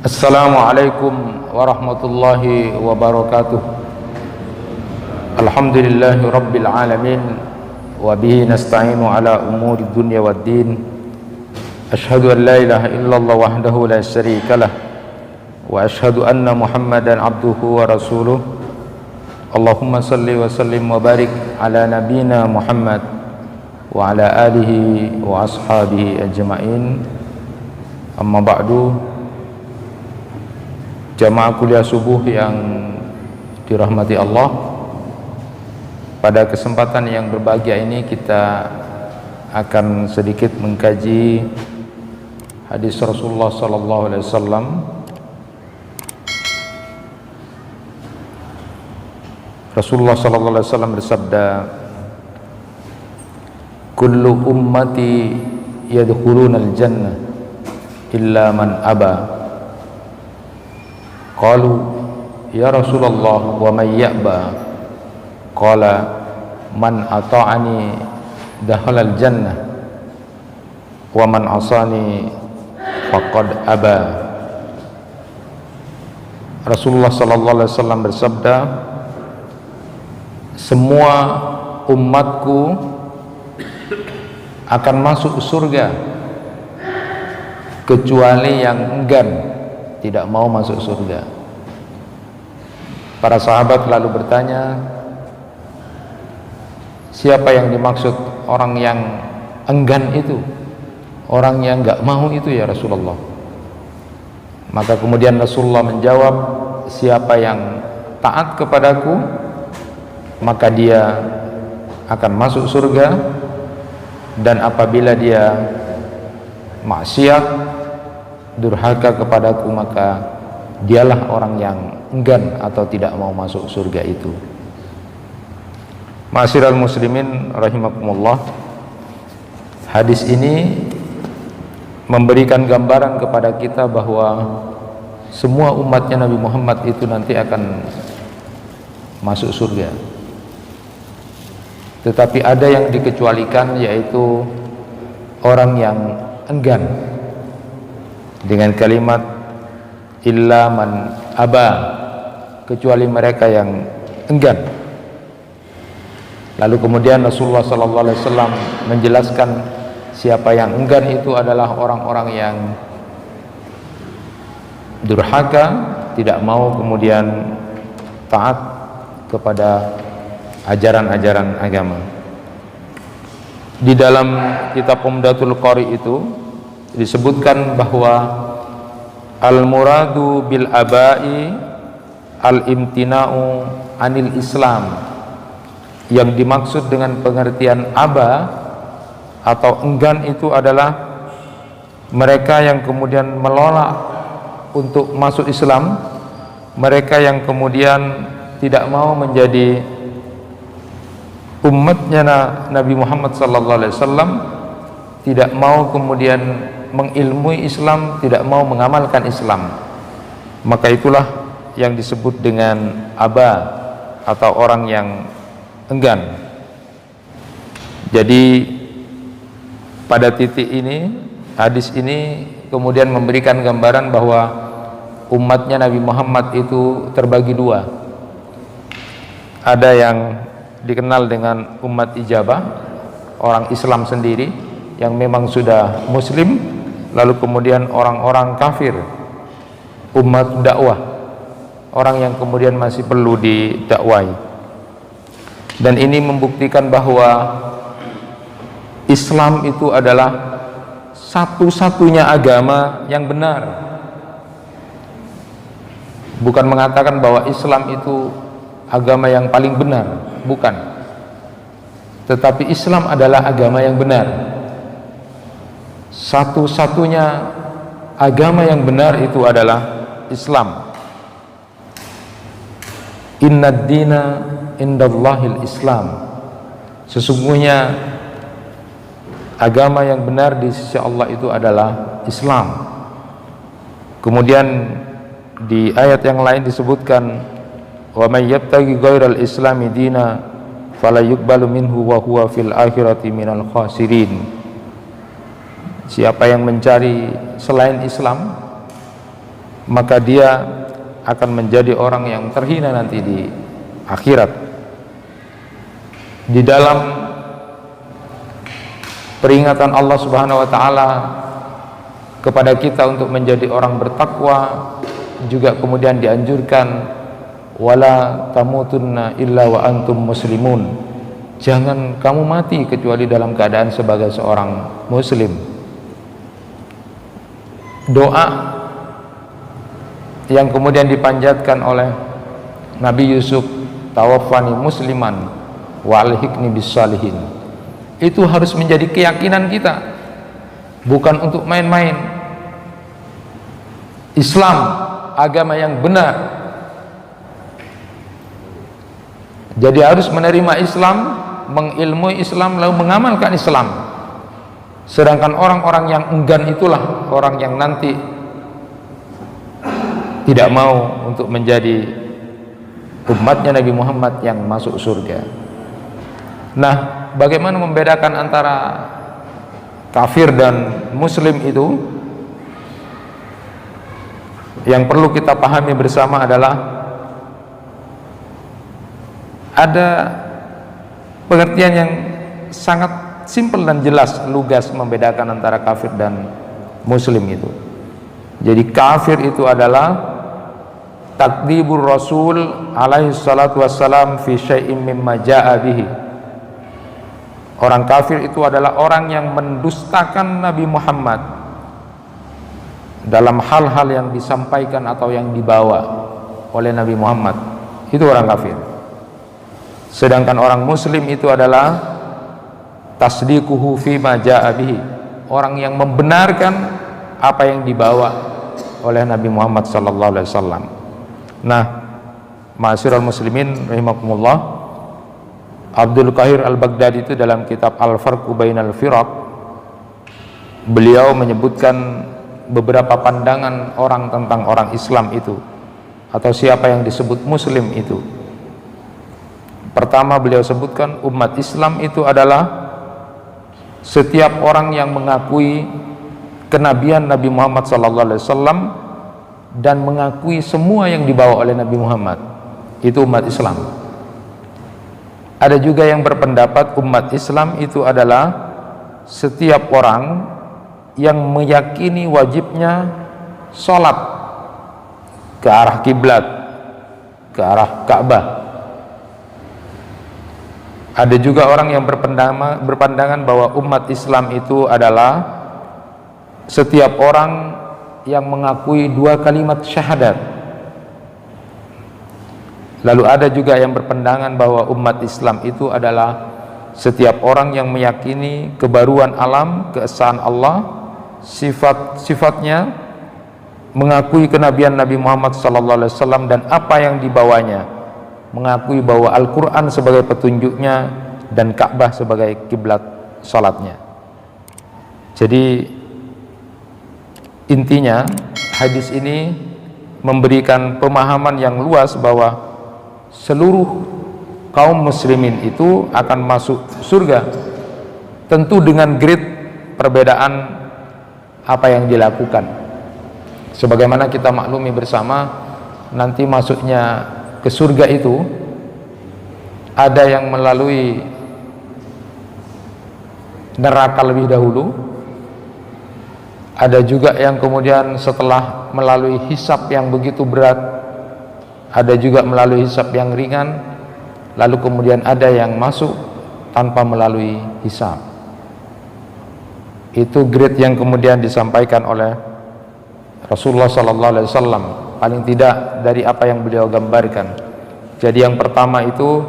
Assalamualaikum warahmatullahi wabarakatuh. Alhamdulillahi rabbil alamin, wa bihi nasta'inu ala umuri dunya waddin. Ashhadu an la ilaha illallah wahdahu la syarika lah, wa ashhadu anna Muhammadan abduhu wa rasuluh. Allahumma salli wa sallim wa barik ala nabiyyina Muhammad wa ala alihi wa ashabihi ajma'in. Amma ba'du. Jamaah kuliah subuh yang dirahmati Allah, pada kesempatan yang berbahagia ini kita akan sedikit mengkaji hadis Rasulullah sallallahu alaihi wasallam. Rasulullah sallallahu alaihi wasallam bersabda, "Kullu ummati yadkhulunal jannah illa man aba." Qalu ya Rasulullah wa man ya'ba? Qala man ata'ani dakhalal jannah wa man asani faqad aba. Rasulullah sallallahu alaihi wasallam bersabda, semua umatku akan masuk surga kecuali yang enggan, tidak mau masuk surga. Para sahabat lalu bertanya, siapa yang dimaksud orang yang enggan itu, orang yang enggak mau itu ya Rasulullah? Maka kemudian Rasulullah menjawab, siapa yang taat kepadaku maka dia akan masuk surga, dan apabila dia maksiat, durhaka kepadaku, maka dialah orang yang enggan atau tidak mau masuk surga itu. Ma'asyiral muslimin rahimakumullah, hadis ini memberikan gambaran kepada kita bahwa semua umatnya Nabi Muhammad itu nanti akan masuk surga. Tetapi ada yang dikecualikan, yaitu orang yang enggan, dengan kalimat illa man aba, kecuali mereka yang enggan. Lalu kemudian Rasulullah sallallahu alaihi wasallam menjelaskan siapa yang enggan itu adalah orang-orang yang durhaka, tidak mau kemudian taat kepada ajaran-ajaran agama. Di dalam kitab Umdatul Qari itu disebutkan bahwa al-muradu bil abai al-imtina'u anil Islam. Yang dimaksud dengan pengertian aba atau enggan itu adalah mereka yang kemudian menolak untuk masuk Islam, mereka yang kemudian tidak mau menjadi umatnya Nabi Muhammad sallallahu alaihi wasallam, tidak mau kemudian mengilmui Islam, tidak mau mengamalkan Islam. Maka itulah yang disebut dengan aba atau orang yang enggan. Jadi pada titik ini, hadis ini kemudian memberikan gambaran bahwa umatnya Nabi Muhammad itu terbagi dua. Ada yang dikenal dengan umat ijabah, orang Islam sendiri yang memang sudah muslim, lalu kemudian orang-orang kafir, umat dakwah, orang yang kemudian masih perlu didakwai. Dan ini membuktikan bahwa Islam itu adalah satu-satunya agama yang benar. Bukan mengatakan bahwa Islam itu agama yang paling benar, bukan. Tetapi Islam adalah agama yang benar. Satu-satunya agama yang benar itu adalah Islam. Innad dina indallahil Islam. Sesungguhnya agama yang benar di sisi Allah itu adalah Islam. Kemudian di ayat yang lain disebutkan, wa may yabtaghi ghairal islami dina fala yuqbalu minhu wa huwa fil akhirati minal khasirin. Siapa yang mencari selain Islam, maka dia akan menjadi orang yang terhina nanti di akhirat. Di dalam peringatan Allah Subhanahu wa taala kepada kita untuk menjadi orang bertakwa, juga kemudian dianjurkan wala tamutunna illa wa antum muslimun. Jangan kamu mati kecuali dalam keadaan sebagai seorang muslim. Doa yang kemudian dipanjatkan oleh Nabi Yusuf, tawaffani musliman wa alhiqni bis salihin, itu harus menjadi keyakinan kita, bukan untuk main-main. Islam agama yang benar, jadi harus menerima Islam, mengilmui Islam, lalu mengamalkan Islam. Sedangkan orang-orang yang enggan itulah orang yang nanti tidak mau untuk menjadi umatnya Nabi Muhammad yang masuk surga. Nah, bagaimana membedakan antara kafir dan muslim itu? Yang perlu kita pahami bersama adalah ada pengertian yang sangat simpel dan jelas, lugas membedakan antara kafir dan muslim itu. Jadi kafir itu adalah takdzibur Rasul alaihi salatu wassalam fi syai'in mimma jaa'a bihi. Orang kafir itu adalah orang yang mendustakan Nabi Muhammad dalam hal-hal yang disampaikan atau yang dibawa oleh Nabi Muhammad. Itu orang kafir. Sedangkan orang muslim itu adalah tasdiquhu fi ma jaa'a bihi, orang yang membenarkan apa yang dibawa oleh Nabi Muhammad sallallahu alaihi wasallam. Nah, ma'asyiral muslimin rahimakumullah, Abdul Qahir Al-Baghdadi itu dalam kitab Al-Farqu Bainal Firaq, beliau menyebutkan beberapa pandangan orang tentang orang Islam itu, atau siapa yang disebut muslim itu. Pertama, beliau sebutkan umat Islam itu adalah setiap orang yang mengakui kenabian Nabi Muhammad SAW dan mengakui semua yang dibawa oleh Nabi Muhammad, itu umat Islam. Ada juga yang berpendapat umat Islam itu adalah setiap orang yang meyakini wajibnya sholat ke arah kiblat, ke arah Ka'bah. Ada juga orang yang berpandangan bahwa umat Islam itu adalah setiap orang yang mengakui dua kalimat syahadat. Lalu ada juga yang berpandangan bahwa umat Islam itu adalah setiap orang yang meyakini kebaruan alam, keesaan Allah, sifat-sifatnya, mengakui kenabian Nabi Muhammad SAW dan apa yang dibawanya, mengakui bahwa Al-Quran sebagai petunjuknya dan Ka'bah sebagai kiblat salatnya. Jadi intinya hadis ini memberikan pemahaman yang luas bahwa seluruh kaum muslimin itu akan masuk surga, tentu dengan grade perbedaan apa yang dilakukan. Sebagaimana kita maklumi bersama, nanti masuknya ke surga itu ada yang melalui neraka lebih dahulu, ada juga yang kemudian setelah melalui hisab yang begitu berat, ada juga melalui hisab yang ringan, lalu kemudian ada yang masuk tanpa melalui hisab. Itu grade yang kemudian disampaikan oleh Rasulullah SAW, paling tidak dari apa yang beliau gambarkan. Jadi yang pertama itu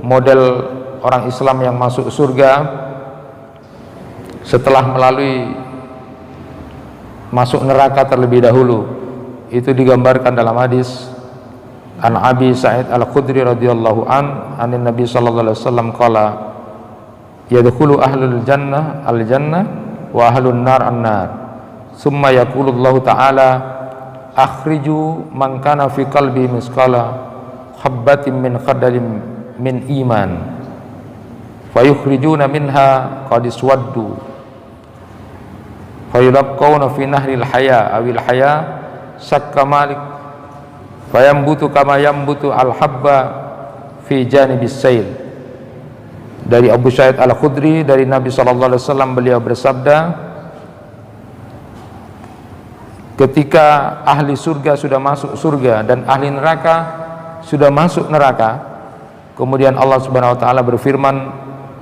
model orang Islam yang masuk surga setelah melalui masuk neraka terlebih dahulu. Itu digambarkan dalam hadis An Abi Sa'id Al-Khudri radhiyallahu anin Nabi sallallahu alaihi wasallam qala yadkhulu ahlul jannah al-jannah wa ahlun nar an-nar. Summa yaqulullahu ta'ala akhriju man kana fi qalbi misqala habbatin min khardalin min iman fayukhrijuna minha qad iswaddu fayulaqawna fi nahril haya awil haya sakka malik fayambutu kama yambutu al-habba fi janibis sail. Dari Abu Sa'id Al-Khudri, dari Nabi sallallahu alaihi wasallam, beliau bersabda, ketika ahli surga sudah masuk surga dan ahli neraka sudah masuk neraka, kemudian Allah Subhanahu wa taala berfirman,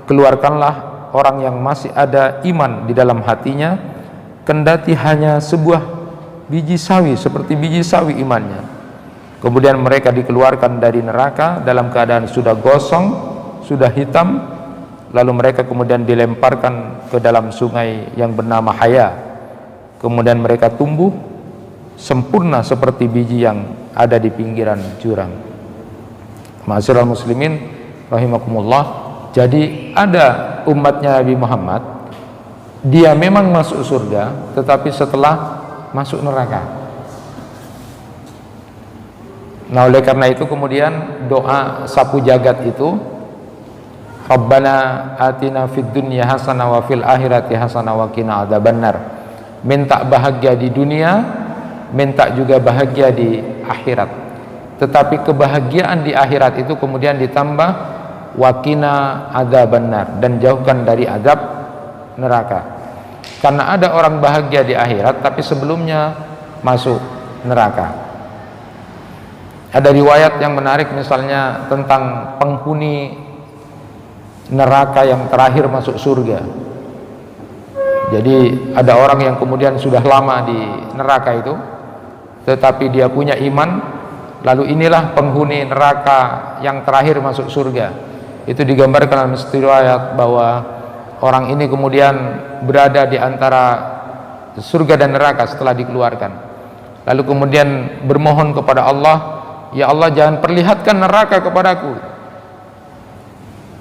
keluarkanlah orang yang masih ada iman di dalam hatinya, kendati hanya sebuah biji sawi, seperti biji sawi imannya. Kemudian mereka dikeluarkan dari neraka dalam keadaan sudah gosong, sudah hitam, lalu mereka kemudian dilemparkan ke dalam sungai yang bernama Haya. Kemudian mereka tumbuh sempurna seperti biji yang ada di pinggiran jurang. Ma'asyiral muslimin rahimakumullah, jadi ada umatnya Nabi Muhammad, dia memang masuk surga tetapi setelah masuk neraka. Nah, oleh karena itu kemudian doa sapu jagat itu, Rabbana atina fid dunya hasanah wa fil akhirati hasanah wa qina adzabannar. Minta bahagia di dunia, minta juga bahagia di akhirat. Tetapi kebahagiaan di akhirat itu kemudian ditambah wa qina adzabannar, dan jauhkan dari azab neraka. Karena ada orang bahagia di akhirat tapi sebelumnya masuk neraka. Ada riwayat yang menarik misalnya tentang penghuni neraka yang terakhir masuk surga. Jadi ada orang yang kemudian sudah lama di neraka itu, tetapi dia punya iman, lalu inilah penghuni neraka yang terakhir masuk surga. Itu digambarkan dalam riwayat bahwa orang ini kemudian berada di antara surga dan neraka setelah dikeluarkan, lalu kemudian bermohon kepada Allah, ya Allah, jangan perlihatkan neraka kepadaku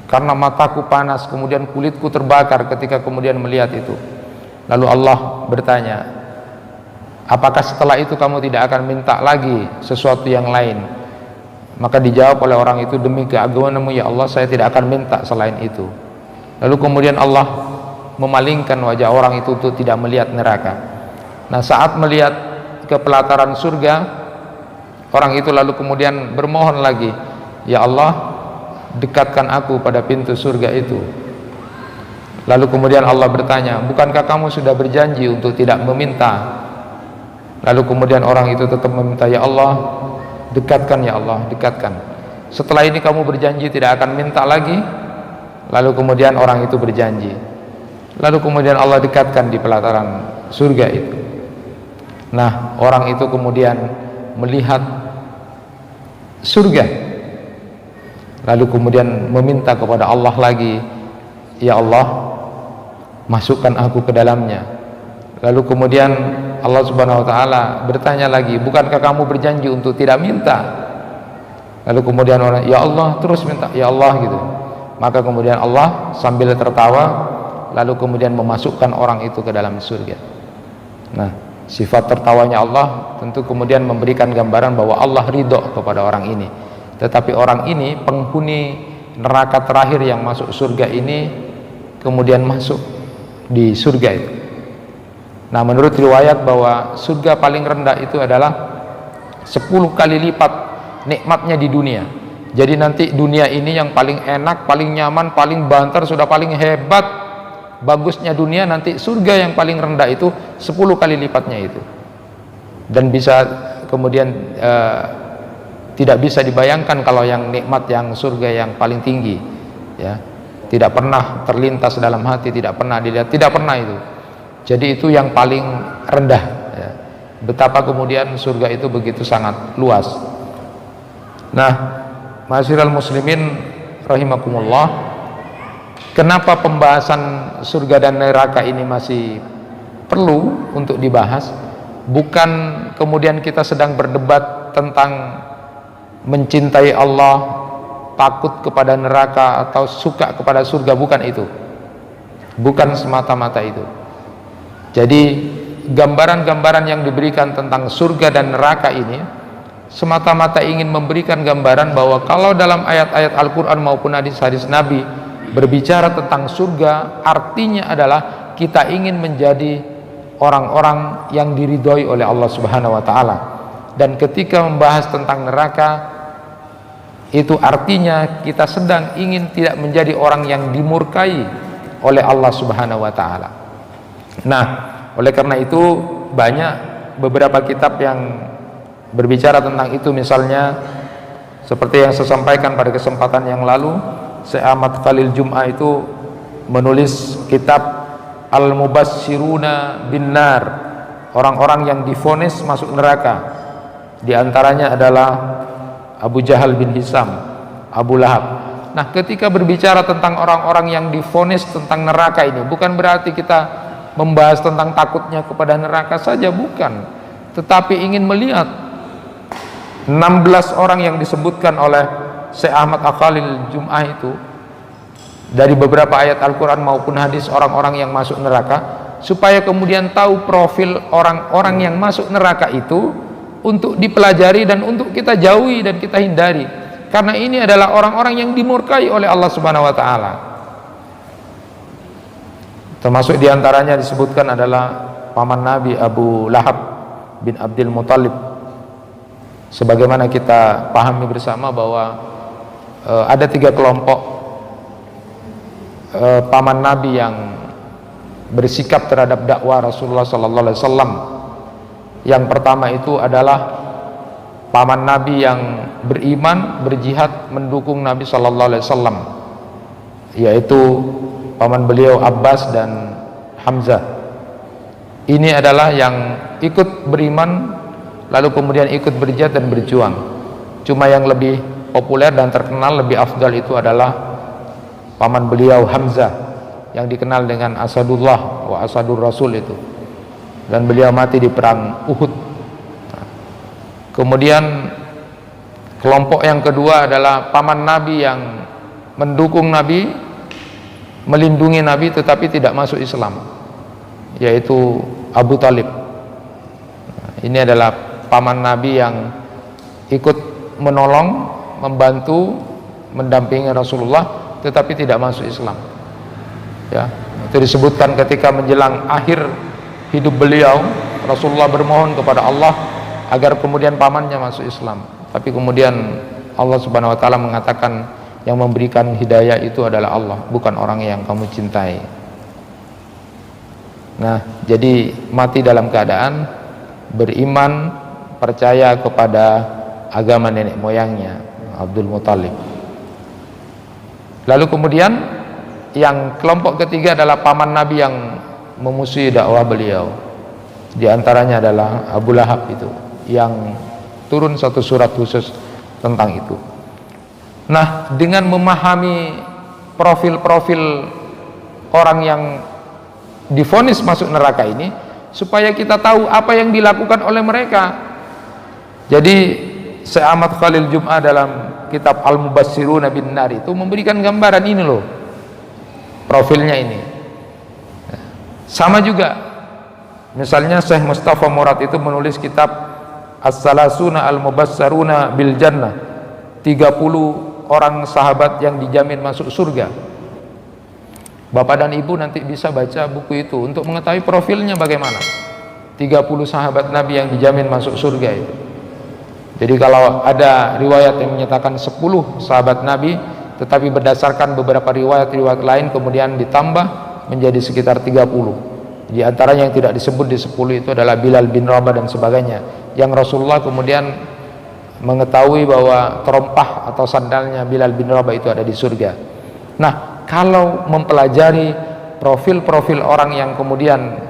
karena mataku panas, kemudian kulitku terbakar ketika kemudian melihat itu. Lalu Allah bertanya, apakah setelah itu kamu tidak akan minta lagi sesuatu yang lain? Maka dijawab oleh orang itu, demi keagamaanmu ya Allah, saya tidak akan minta selain itu. Lalu kemudian Allah memalingkan wajah orang itu untuk tidak melihat neraka. Nah, saat melihat ke pelataran surga, orang itu lalu kemudian bermohon lagi, ya Allah, dekatkan aku pada pintu surga itu. Lalu kemudian Allah bertanya, bukankah kamu sudah berjanji untuk tidak meminta? Lalu kemudian orang itu tetap meminta, ya Allah, dekatkan ya Allah, dekatkan. Setelah ini kamu berjanji tidak akan minta lagi. Lalu kemudian orang itu berjanji. Lalu kemudian Allah dekatkan di pelataran surga itu. Nah, orang itu kemudian melihat surga, lalu kemudian meminta kepada Allah lagi, ya Allah, masukkan aku ke dalamnya. Lalu kemudian Allah Subhanahu wa taala bertanya lagi, bukankah kamu berjanji untuk tidak minta? Lalu kemudian orang, ya Allah, terus minta, ya Allah gitu. Maka kemudian Allah sambil tertawa lalu kemudian memasukkan orang itu ke dalam surga. Nah, sifat tertawanya Allah tentu kemudian memberikan gambaran bahwa Allah ridho kepada orang ini. Tetapi orang ini, penghuni neraka terakhir yang masuk surga ini, kemudian masuk di surga itu. Nah, menurut riwayat bahwa surga paling rendah itu adalah 10 kali lipat nikmatnya di dunia. Jadi nanti dunia ini yang paling enak, paling nyaman, paling banter, sudah paling hebat, bagusnya dunia, nanti surga yang paling rendah itu 10 kali lipatnya itu. Dan bisa kemudian tidak bisa dibayangkan kalau yang nikmat yang surga yang paling tinggi, ya, tidak pernah terlintas dalam hati, tidak pernah dilihat, tidak pernah itu. Jadi itu yang paling rendah, ya. Betapa kemudian surga itu begitu sangat luas. Nah, ma'asyiral muslimin rahimakumullah, kenapa pembahasan surga dan neraka ini masih perlu untuk dibahas? Bukan kemudian kita sedang berdebat tentang mencintai Allah, takut kepada neraka, atau suka kepada surga, bukan itu. Bukan semata-mata itu. Jadi gambaran-gambaran yang diberikan tentang surga dan neraka ini semata-mata ingin memberikan gambaran bahwa kalau dalam ayat-ayat Al-Quran maupun hadis-hadis Nabi berbicara tentang surga, artinya adalah kita ingin menjadi orang-orang yang diridhoi oleh Allah Subhanahu wa taala. Dan ketika membahas tentang neraka, itu artinya kita sedang ingin tidak menjadi orang yang dimurkai oleh Allah Subhanahu wa taala. Nah, oleh karena itu banyak beberapa kitab yang berbicara tentang itu, misalnya seperti yang saya sampaikan pada kesempatan yang lalu, Syekh Ahmad Khalil Jum'ah itu menulis kitab Al-Mubasyiruna bin Nar, orang-orang yang divonis masuk neraka. Di antaranya adalah Abu Jahal bin Hisam, Abu Lahab. Nah, ketika berbicara tentang orang-orang yang divonis tentang neraka ini, bukan berarti kita membahas tentang takutnya kepada neraka saja, bukan, tetapi ingin melihat 16 orang yang disebutkan oleh Syekh Ahmad Khalil Jum'ah itu dari beberapa ayat Al-Quran maupun hadis orang-orang yang masuk neraka, supaya kemudian tahu profil orang-orang yang masuk neraka itu untuk dipelajari dan untuk kita jauhi dan kita hindari, karena ini adalah orang-orang yang dimurkai oleh Allah Subhanahu wa taala. Termasuk diantaranya disebutkan adalah paman Nabi Abu Lahab bin Abdul Muttalib. Sebagaimana kita pahami bersama bahwa ada 3 kelompok paman Nabi yang bersikap terhadap dakwah Rasulullah sallallahu alaihi wasallam. Yang pertama itu adalah paman Nabi yang beriman, berjihad, mendukung Nabi sallallahu alaihi wasallam, yaitu paman beliau Abbas dan Hamzah. Ini adalah yang ikut beriman lalu kemudian ikut berjihad dan berjuang. Cuma yang lebih populer dan terkenal, lebih afdal itu adalah paman beliau Hamzah, yang dikenal dengan Asadullah wa Asadur Rasul itu, dan beliau mati di perang Uhud. Kemudian kelompok yang kedua adalah paman Nabi yang mendukung Nabi, melindungi Nabi tetapi tidak masuk Islam, yaitu Abu Talib. Ini adalah paman Nabi yang ikut menolong, membantu, mendampingi Rasulullah tetapi tidak masuk Islam. Ya, itu disebutkan ketika menjelang akhir hidup beliau, Rasulullah bermohon kepada Allah agar kemudian pamannya masuk Islam, tapi kemudian Allah Subhanahu wa taala mengatakan yang memberikan hidayah itu adalah Allah, bukan orang yang kamu cintai. Nah, jadi mati dalam keadaan beriman, percaya kepada agama nenek moyangnya Abdul Muttalib. Lalu kemudian yang kelompok ketiga adalah paman Nabi yang memusuhi dakwah beliau. Di antaranya adalah Abu Lahab itu, yang turun satu surat khusus tentang itu. Nah, dengan memahami profil-profil orang yang divonis masuk neraka ini, supaya kita tahu apa yang dilakukan oleh mereka. Jadi Syekh Ahmad Khalil Jum'ah dalam kitab Al-Mubasyiruna bin Nar itu memberikan gambaran ini loh, profilnya ini. Sama juga misalnya Syekh Mustafa Murad itu menulis kitab As-Salasuna Al-Mubasyiruna bil Jannah, 30 orang sahabat yang dijamin masuk surga. Bapak dan Ibu nanti bisa baca buku itu untuk mengetahui profilnya bagaimana 30 sahabat Nabi yang dijamin masuk surga itu. Jadi kalau ada riwayat yang menyatakan 10 sahabat Nabi, tetapi berdasarkan beberapa riwayat-riwayat lain kemudian ditambah menjadi sekitar 30. Di antaranya yang tidak disebut di 10 itu adalah Bilal bin Rabah dan sebagainya, yang Rasulullah kemudian mengetahui bahwa terompah atau sandalnya Bilal bin Rabah itu ada di surga. Nah, kalau mempelajari profil-profil orang yang kemudian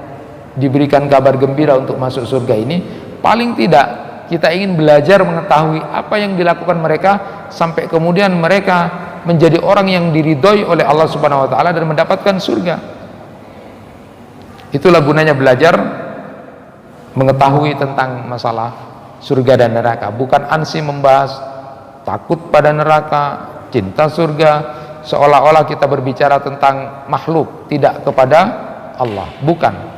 diberikan kabar gembira untuk masuk surga ini, paling tidak kita ingin belajar mengetahui apa yang dilakukan mereka sampai kemudian mereka menjadi orang yang diridhoi oleh Allah Subhanahu wa taala dan mendapatkan surga. Itulah gunanya belajar mengetahui tentang masalah surga dan neraka, bukan ansih membahas takut pada neraka, cinta surga, seolah-olah kita berbicara tentang makhluk, tidak kepada Allah, bukan.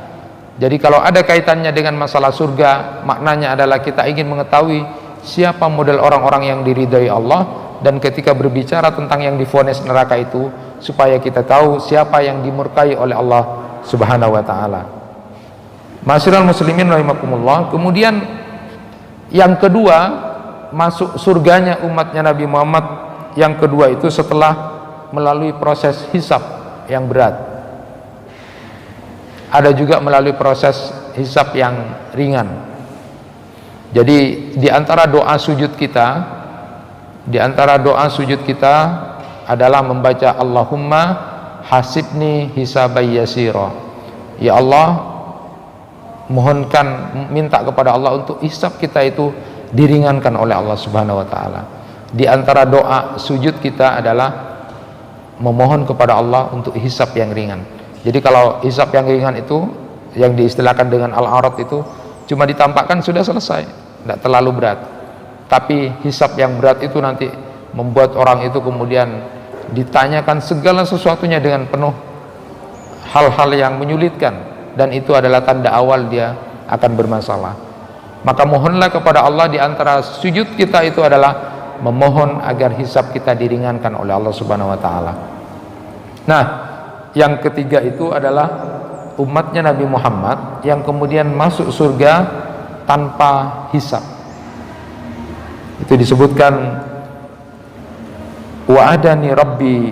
Jadi kalau ada kaitannya dengan masalah surga, maknanya adalah kita ingin mengetahui siapa model orang-orang yang diridhai Allah, dan ketika berbicara tentang yang divonis neraka itu, supaya kita tahu siapa yang dimurkai oleh Allah Subhanahu wa taala. Ma'asyiral muslimin rahimakumullah. Kemudian yang kedua, masuk surganya umatnya Nabi Muhammad yang kedua itu setelah melalui proses hisab yang berat. Ada juga melalui proses hisab yang ringan. Jadi di antara doa sujud kita adalah membaca Allahumma hasibni hisabai yasira. Ya Allah, minta kepada Allah untuk hisab kita itu diringankan oleh Allah Subhanahu wa taala. Di antara doa sujud kita adalah memohon kepada Allah untuk hisab yang ringan. Jadi kalau hisab yang ringan itu yang diistilahkan dengan al-arad itu cuma ditampakkan sudah selesai, tidak terlalu berat. Tapi hisab yang berat itu nanti membuat orang itu kemudian ditanyakan segala sesuatunya dengan penuh hal-hal yang menyulitkan, dan itu adalah tanda awal dia akan bermasalah. Maka mohonlah kepada Allah, di antara sujud kita itu adalah memohon agar hisab kita diringankan oleh Allah Subhanahu wa taala. Nah, yang ketiga itu adalah umatnya Nabi Muhammad yang kemudian masuk surga tanpa hisab. Itu disebutkan wa'adani rabbi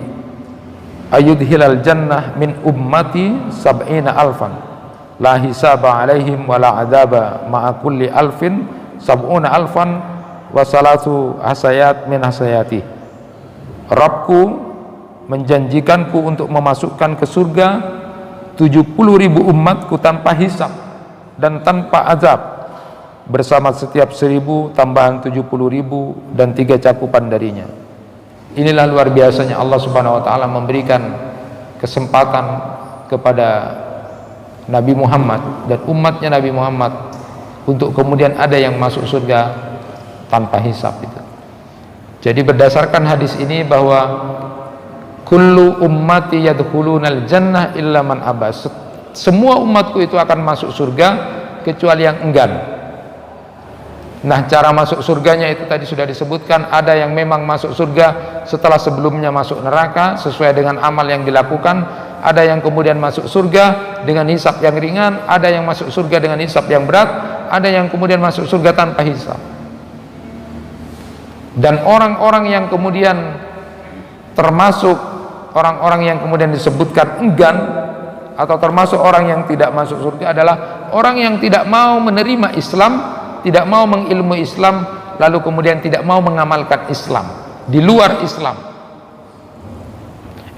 ayudhilal jannah min ummati sab'ina alfan la hisaba alaihim wa la adaba ma'a kulli alfin sab'una alfan wa salatu hasayat min hasayati. Rabbku menjanjikanku untuk memasukkan ke surga 70.000 umatku tanpa hisab dan tanpa azab, bersama setiap 1.000 tambahan 70.000 dan 3 cakupan darinya. Inilah luar biasanya Allah Subhanahu wa taala memberikan kesempatan kepada Nabi Muhammad dan umatnya Nabi Muhammad untuk kemudian ada yang masuk surga tanpa hisab itu. Jadi berdasarkan hadis ini bahwa kullu ummati yadkhulunal jannah illa man aba. Semua umatku itu akan masuk surga kecuali yang enggan. Nah, cara masuk surganya itu tadi sudah disebutkan. Ada yang memang masuk surga setelah sebelumnya masuk neraka sesuai dengan amal yang dilakukan. Ada yang kemudian masuk surga dengan hisab yang ringan. Ada yang masuk surga dengan hisab yang berat. Ada yang kemudian masuk surga tanpa hisab. Dan orang-orang yang kemudian termasuk orang-orang yang kemudian disebutkan enggan atau termasuk orang yang tidak masuk surga adalah orang yang tidak mau menerima Islam, tidak mau mengilmu Islam, lalu kemudian tidak mau mengamalkan Islam di luar Islam.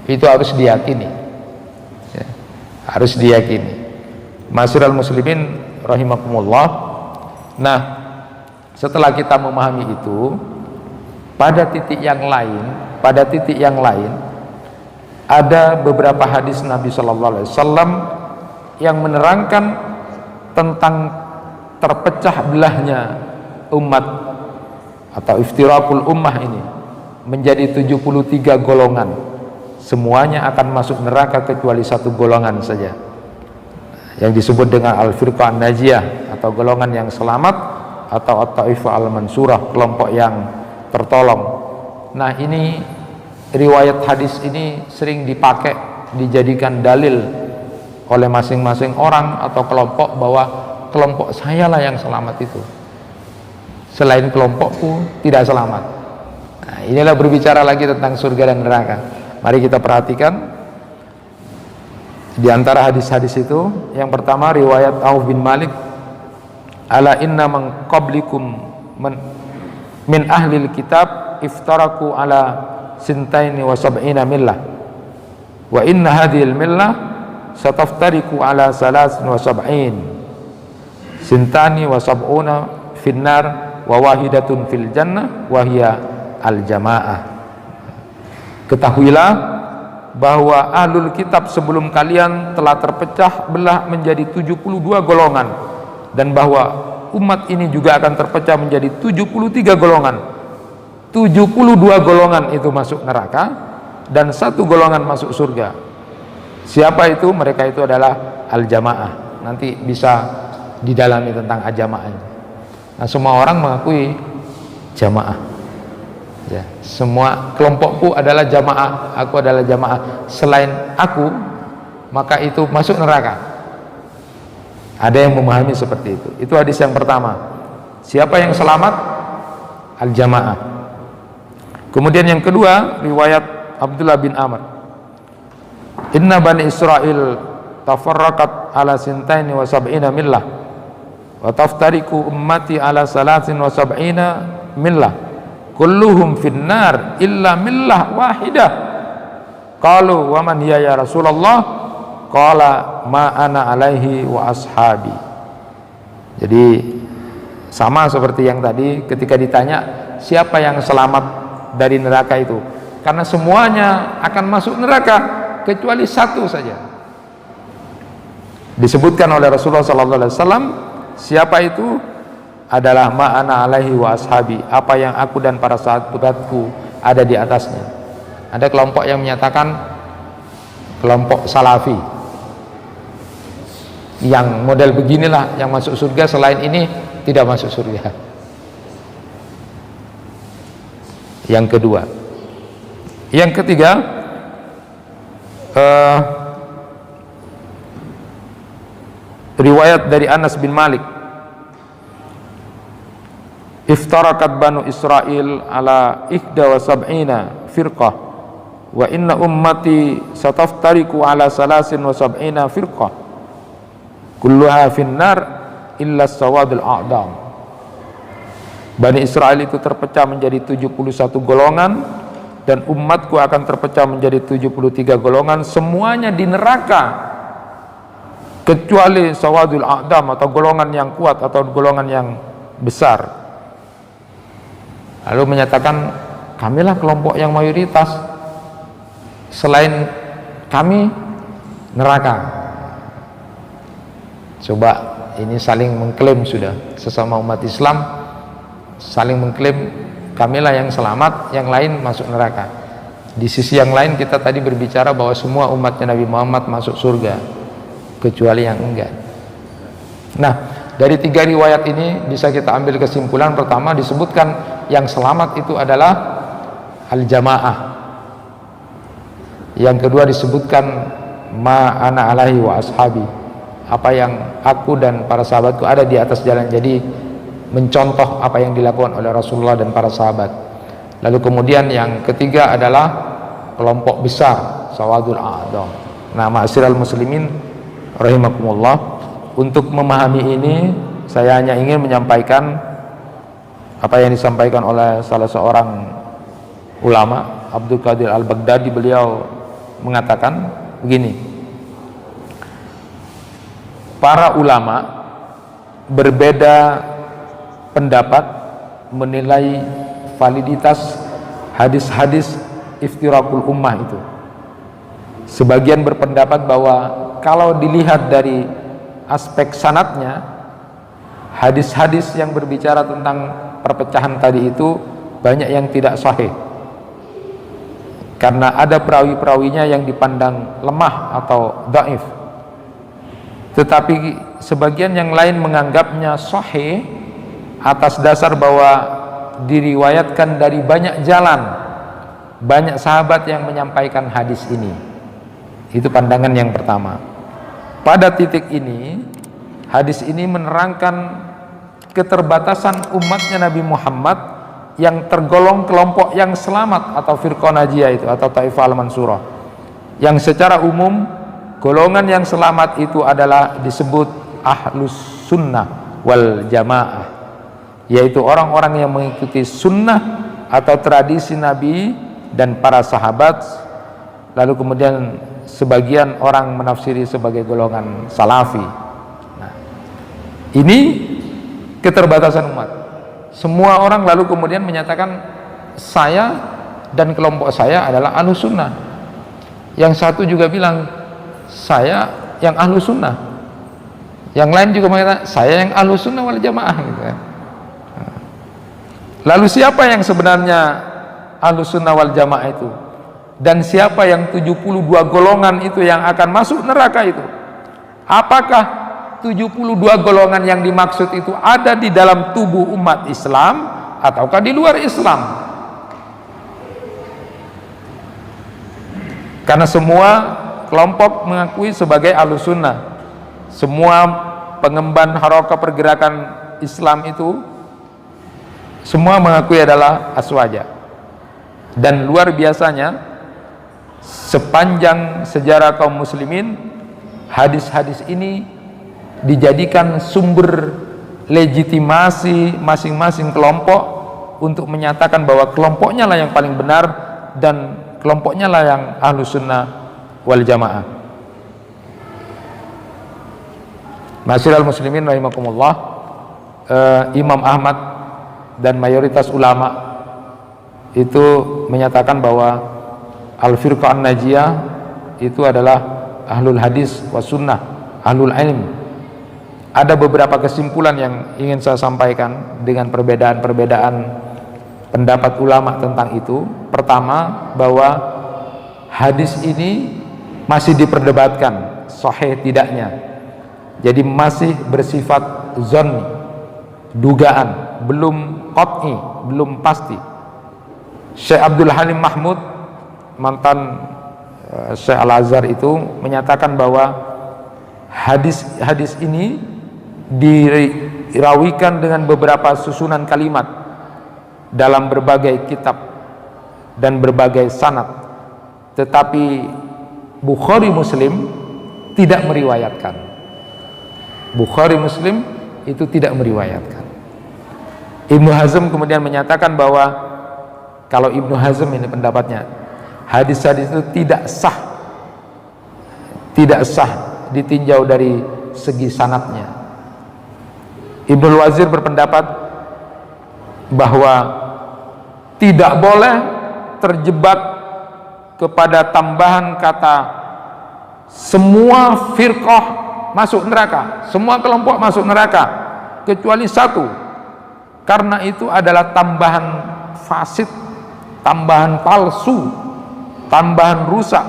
Itu harus diyakini ya, harus diyakini. Ma'asyiral muslimin rahimakumullah. Nah, setelah kita memahami itu, pada titik yang lain ada beberapa hadis Nabi Shallallahu Alaihi Wasallam yang menerangkan tentang terpecah belahnya umat atau iftirakul ummah ini menjadi 73 golongan. Semuanya akan masuk neraka kecuali satu golongan saja, yang disebut dengan al-firqah an-najiyah atau golongan yang selamat, atau at-taifah al-mansurah, kelompok yang tertolong. Nah, ini riwayat hadis ini sering dipakai, dijadikan dalil oleh masing-masing orang atau kelompok bahwa kelompok saya lah yang selamat itu, selain kelompokku tidak selamat. Nah, inilah berbicara lagi tentang surga dan neraka. Mari kita perhatikan di antara hadis-hadis itu. Yang pertama riwayat Auf bin Malik, ala inna man qablikum min ahlil kitab iftaraku ala sintaini wa sab'ina millah wa inna hadhil millah sataftariku ala salasin wa sab'in sintani wa sab'una finnar wa wahidatun fil jannah wa hiya al jamaah. Ketahuilah bahwa ahlul kitab sebelum kalian telah terpecah belah menjadi 72 golongan, dan bahwa umat ini juga akan terpecah menjadi 73 golongan. 72 golongan itu masuk neraka dan satu golongan masuk surga. Siapa itu? Mereka itu adalah al-jamaah. Nanti bisa didalami tentang al-jamaah. Nah, semua orang mengakui jamaah ya, semua kelompokku adalah jamaah, aku adalah jamaah. Selain aku, maka itu masuk neraka. Ada yang memahami seperti itu. Itu hadis yang pertama. Siapa yang selamat? Al-jamaah. Kemudian yang kedua, riwayat Abdullah bin Amr. Inna bani Israel tafarraqat ala sintaini wa sab'ina millah wa taftariku ummati ala salasin wa sab'ina millah kulluhum finnar illa millah wahidah. Qalu wa man hiya ya Rasulullah? Qala ma ana alaihi wa ashabi. Jadi sama seperti yang tadi ketika ditanya siapa yang selamat dari neraka itu, karena semuanya akan masuk neraka kecuali satu saja. Disebutkan oleh Rasulullah SAW, siapa itu? Adalah ma ana alaihi wa ashabi, apa yang aku dan para sahabatku ada di atasnya. Ada kelompok yang menyatakan kelompok salafi, yang model beginilah yang masuk surga, selain ini tidak masuk surga. Yang kedua. Yang ketiga, riwayat dari Anas bin Malik, iftarakat banu Israel ala ihda wa sab'ina firqah wa inna ummati sataftariku ala salasin wa sab'ina firqah kulluha finnar illa sawadul a'dam. Bani Israel itu terpecah menjadi 71 golongan, dan umatku akan terpecah menjadi 73 golongan, semuanya di neraka kecuali sawadul a'dam, atau golongan yang kuat atau golongan yang besar. Lalu menyatakan kamilah kelompok yang mayoritas, selain kami neraka. Coba ini saling mengklaim, sudah sesama umat Islam saling mengklaim kamilah yang selamat, yang lain masuk neraka. Di sisi yang lain kita tadi berbicara bahwa semua umatnya Nabi Muhammad masuk surga kecuali yang enggak. Nah, dari tiga riwayat ini bisa kita ambil kesimpulan. Pertama, disebutkan yang selamat itu adalah al-jamaah. Yang kedua disebutkan ma ana alaihi wa ashabi, apa yang aku dan para sahabatku ada di atas jalan. Jadi mencontoh apa yang dilakukan oleh Rasulullah dan para sahabat. Lalu kemudian yang ketiga adalah kelompok besar, sawadul a'dham. Nah, ma'asyiral muslimin rahimakumullah, untuk memahami ini saya hanya ingin menyampaikan apa yang disampaikan oleh salah seorang ulama, Abdul Qadir Al-Baghdadi. Beliau mengatakan begini, para ulama berbeda pendapat menilai validitas hadis-hadis iftirakul ummah itu. Sebagian berpendapat bahwa kalau dilihat dari aspek sanadnya, hadis-hadis yang berbicara tentang perpecahan tadi itu banyak yang tidak sahih, karena ada perawi-perawinya yang dipandang lemah atau dhaif. Tetapi sebagian yang lain menganggapnya sahih atas dasar bahwa diriwayatkan dari banyak jalan, banyak sahabat yang menyampaikan hadis ini. Itu pandangan yang pertama. Pada titik ini, hadis ini menerangkan keterbatasan umatnya Nabi Muhammad yang tergolong kelompok yang selamat atau firqah najiyah itu, atau taifah al-mansurah, yang secara umum golongan yang selamat itu adalah disebut ahlus sunnah wal jamaah, yaitu orang-orang yang mengikuti sunnah atau tradisi Nabi dan para sahabat. Lalu kemudian sebagian orang menafsiri sebagai golongan salafi. Nah, ini keterbatasan umat. Semua orang lalu kemudian menyatakan saya dan kelompok saya adalah ahlus sunnah. Yang satu juga bilang saya yang ahlus sunnah. Yang lain juga mengatakan saya yang ahlus sunnah wal jamaah gitu ya. Lalu siapa yang sebenarnya ahlus sunnah wal jamaah itu? Dan siapa yang 72 golongan itu yang akan masuk neraka itu? Apakah 72 golongan yang dimaksud itu ada di dalam tubuh umat Islam ataukah di luar Islam? Karena semua kelompok mengakui sebagai ahlus sunnah, semua pengemban harokat pergerakan Islam itu semua mengakui adalah Aswaja. Dan luar biasanya, sepanjang sejarah kaum muslimin, hadis-hadis ini dijadikan sumber legitimasi masing-masing kelompok untuk menyatakan bahwa kelompoknya lah yang paling benar dan kelompoknya lah yang Ahlus Sunnah wal Jamaah. Masyiral muslimin rahimakumullah, Imam Ahmad dan mayoritas ulama itu menyatakan bahwa Al-Firqah An-Najiyah itu adalah Ahlul Hadis wa Sunnah, Ahlul Ilm. Ada beberapa kesimpulan yang ingin saya sampaikan dengan perbedaan-perbedaan pendapat ulama tentang itu. Pertama, bahwa hadis ini masih diperdebatkan sahih tidaknya, jadi masih bersifat zanni, dugaan, belum qat'i, belum pasti. Syekh Abdul Halim Mahmud, mantan Syekh Al-Azhar, itu menyatakan bahwa hadis ini dirawikan dengan beberapa susunan kalimat dalam berbagai kitab dan berbagai sanad, tetapi Bukhari Muslim tidak meriwayatkan. Bukhari Muslim itu tidak meriwayatkan. Ibnu Hazm kemudian menyatakan bahwa, kalau Ibnu Hazm ini pendapatnya, hadis-hadis itu tidak sah ditinjau dari segi sanadnya. Ibnu Wazir berpendapat bahwa tidak boleh terjebak kepada tambahan kata semua firqah masuk neraka, semua kelompok masuk neraka kecuali satu, karena itu adalah tambahan fasid, tambahan palsu, tambahan rusak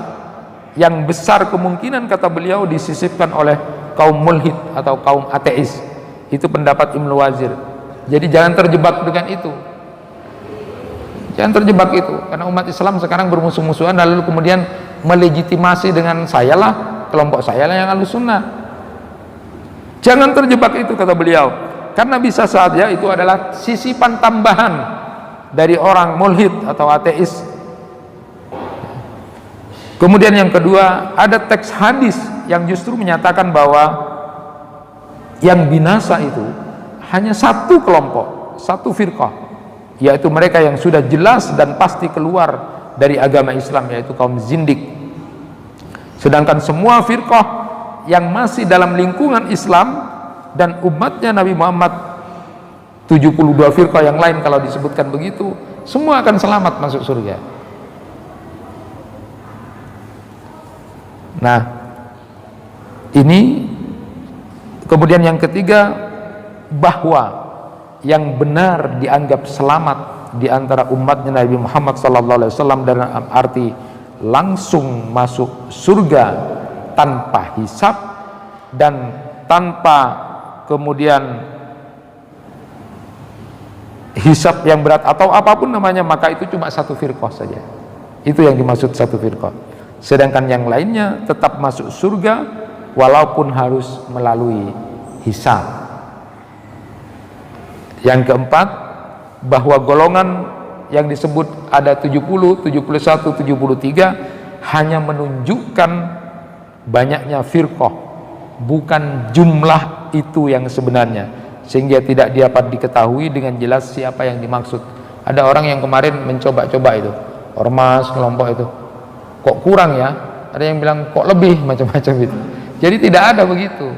yang besar kemungkinan, kata beliau, disisipkan oleh kaum mulhid atau kaum ateis. Itu pendapat Ibnu Wazir. Jadi jangan terjebak dengan itu, jangan terjebak itu, karena umat Islam sekarang bermusuh-musuhan lalu kemudian melegitimasi dengan sayalah, kelompok saya lah yang Ahlus Sunnah. Jangan terjebak itu, kata beliau, karena bisa saja itu adalah sisipan tambahan dari orang mulhid atau ateis. Kemudian yang kedua, ada teks hadis yang justru menyatakan bahwa yang binasa itu hanya satu kelompok, satu firqah, yaitu mereka yang sudah jelas dan pasti keluar dari agama Islam, yaitu kaum zindik. Sedangkan semua firqah yang masih dalam lingkungan Islam dan umatnya Nabi Muhammad, 72 firqah yang lain kalau disebutkan begitu, semua akan selamat masuk surga. Nah, ini kemudian yang ketiga, bahwa yang benar dianggap selamat di antara umatnya Nabi Muhammad SAW dalam arti langsung masuk surga tanpa hisab dan tanpa kemudian hisab yang berat atau apapun namanya, maka itu cuma satu firqah saja. Itu yang dimaksud satu firqah. Sedangkan yang lainnya tetap masuk surga walaupun harus melalui hisab. Yang keempat, bahwa golongan yang disebut ada 70, 71, 73 hanya menunjukkan banyaknya firqah, bukan jumlah itu yang sebenarnya, sehingga tidak dapat diketahui dengan jelas siapa yang dimaksud. Ada orang yang kemarin mencoba-coba itu, ormas kelompok itu, kok kurang ya, ada yang bilang kok lebih, macam-macam itu. Jadi tidak ada begitu.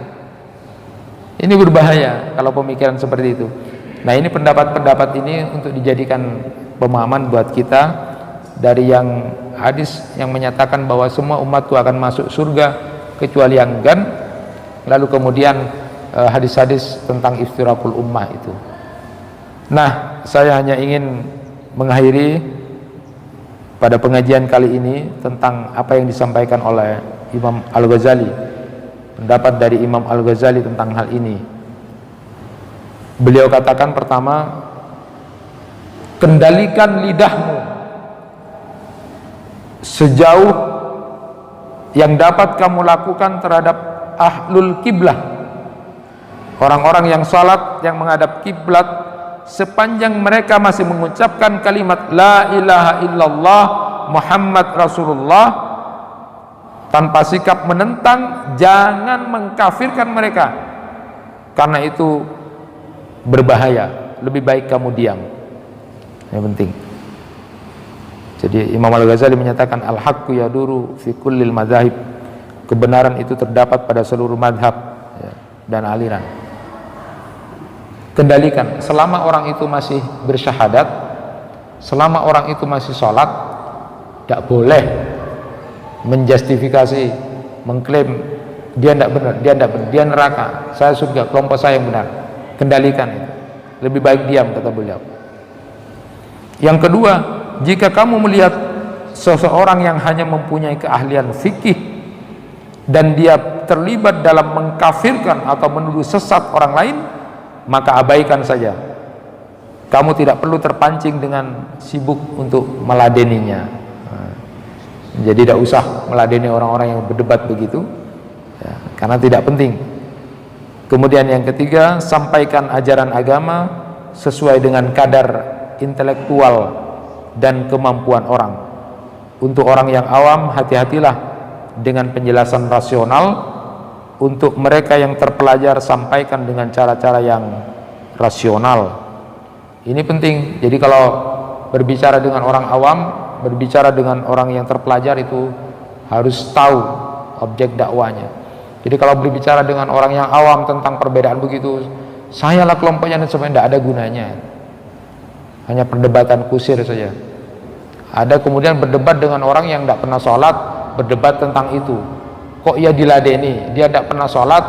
Ini berbahaya kalau pemikiran seperti itu. Nah, ini pendapat-pendapat ini untuk dijadikan pemahaman buat kita dari yang hadis yang menyatakan bahwa semua umatku akan masuk surga kecuali yang enggan, lalu kemudian hadis-hadis tentang iftirakul ummah itu. Nah, saya hanya ingin mengakhiri pada pengajian kali ini tentang apa yang disampaikan oleh Imam Al-Ghazali, pendapat dari Imam Al-Ghazali tentang hal ini. Beliau katakan, pertama, kendalikan lidahmu sejauh yang dapat kamu lakukan terhadap ahlul kiblah, Orang-orang yang salat, yang menghadap kiblat, sepanjang mereka masih mengucapkan kalimat la ilaha illallah Muhammad Rasulullah tanpa sikap menentang, jangan mengkafirkan mereka, karena itu berbahaya. Lebih baik kamu diam. Yang penting. Jadi Imam Al-Ghazali menyatakan al-haqqu yaduru fi kullil madzahib. Kebenaran itu terdapat pada seluruh madhab, ya, dan aliran. Kendalikan. Selama orang itu masih bersyahadat, selama orang itu masih sholat, tidak boleh menjustifikasi, mengklaim dia tidak benar, dia neraka, saya surga, kelompok saya yang benar. Kendalikan itu. Lebih baik diam, kata beliau. Yang kedua, jika kamu melihat seseorang yang hanya mempunyai keahlian fikih dan dia terlibat dalam mengkafirkan atau menuduh sesat orang lain, maka abaikan saja. Kamu tidak perlu terpancing dengan sibuk untuk meladeninya. Jadi tidak usah meladeni orang-orang yang berdebat begitu, ya, karena tidak penting. Kemudian yang ketiga, sampaikan ajaran agama sesuai dengan kadar intelektual dan kemampuan orang. Untuk orang yang awam, hati-hatilah dengan penjelasan rasional. Untuk mereka yang terpelajar, sampaikan dengan cara-cara yang rasional. Ini penting. Jadi kalau berbicara dengan orang awam, berbicara dengan orang yang terpelajar, itu harus tahu objek dakwanya. Jadi kalau berbicara dengan orang yang awam tentang perbedaan begitu, sayalah kelompoknya, dan sebenarnya tidak ada gunanya. Hanya perdebatan kusir saja. Ada kemudian berdebat dengan orang yang tidak pernah sholat, berdebat tentang itu. Kok ia diladeni, dia tidak pernah sholat,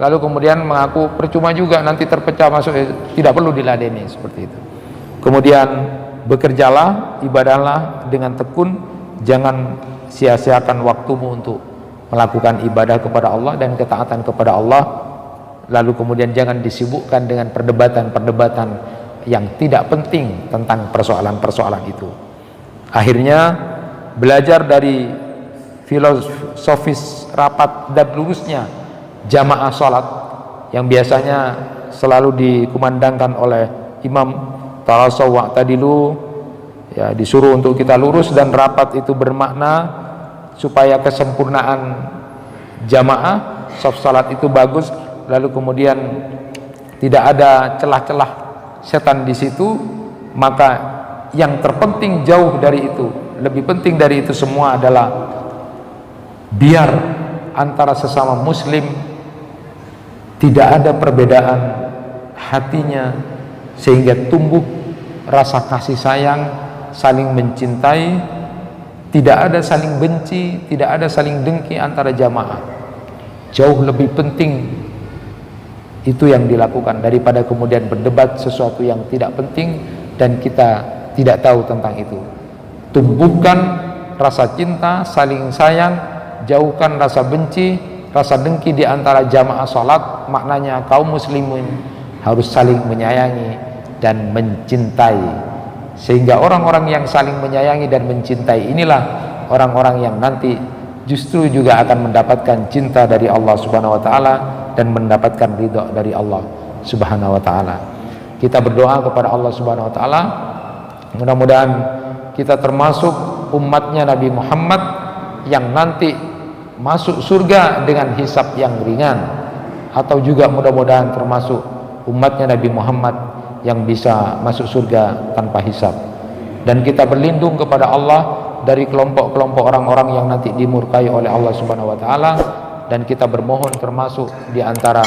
lalu kemudian mengaku percuma juga, nanti terpecah masuk, tidak perlu diladeni, seperti itu. Kemudian bekerjalah, ibadahlah dengan tekun, jangan sia-siakan waktumu untuk melakukan ibadah kepada Allah dan ketaatan kepada Allah. Lalu kemudian jangan disibukkan dengan perdebatan-perdebatan yang tidak penting tentang persoalan-persoalan itu. Akhirnya belajar dari filosofis rapat dan lurusnya jamaah sholat yang biasanya selalu dikumandangkan oleh imam, tarasaw wa'tadilu, ya, disuruh untuk kita lurus dan rapat itu bermakna supaya kesempurnaan jamaah saf salat itu bagus, lalu kemudian tidak ada celah-celah setan di situ. Maka yang terpenting jauh dari itu, lebih penting dari itu semua adalah biar antara sesama muslim tidak ada perbedaan hatinya, sehingga tumbuh rasa kasih sayang, saling mencintai. Tidak ada saling benci, tidak ada saling dengki antara jamaah. Jauh lebih penting itu yang dilakukan daripada kemudian berdebat sesuatu yang tidak penting dan kita tidak tahu tentang itu. Tumbuhkan rasa cinta, saling sayang, jauhkan rasa benci, rasa dengki di antara jamaah salat. Maknanya kaum muslimin harus saling menyayangi dan mencintai. Sehingga orang-orang yang saling menyayangi dan mencintai inilah orang-orang yang nanti justru juga akan mendapatkan cinta dari Allah Subhanahu wa taala dan mendapatkan ridha dari Allah Subhanahu wa taala. Kita berdoa kepada Allah Subhanahu wa taala, mudah-mudahan kita termasuk umatnya Nabi Muhammad yang nanti masuk surga dengan hisab yang ringan, atau juga mudah-mudahan termasuk umatnya Nabi Muhammad yang bisa masuk surga tanpa hisab. Dan kita berlindung kepada Allah dari kelompok-kelompok orang-orang yang nanti dimurkai oleh Allah Subhanahu wa taala, dan kita bermohon termasuk di antara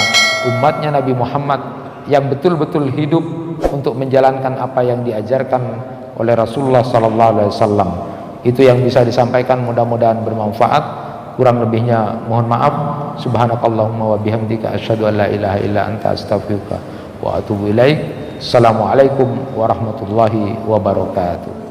umatnya Nabi Muhammad yang betul-betul hidup untuk menjalankan apa yang diajarkan oleh Rasulullah sallallahu alaihi wasallam. Itu yang bisa disampaikan, mudah-mudahan bermanfaat. Kurang lebihnya mohon maaf. Subhanakallahumma wa bihamdika asyhadu an la ilaha illa anta astaghfiruka wa atubu ilaik. Assalamualaikum warahmatullahi wabarakatuh.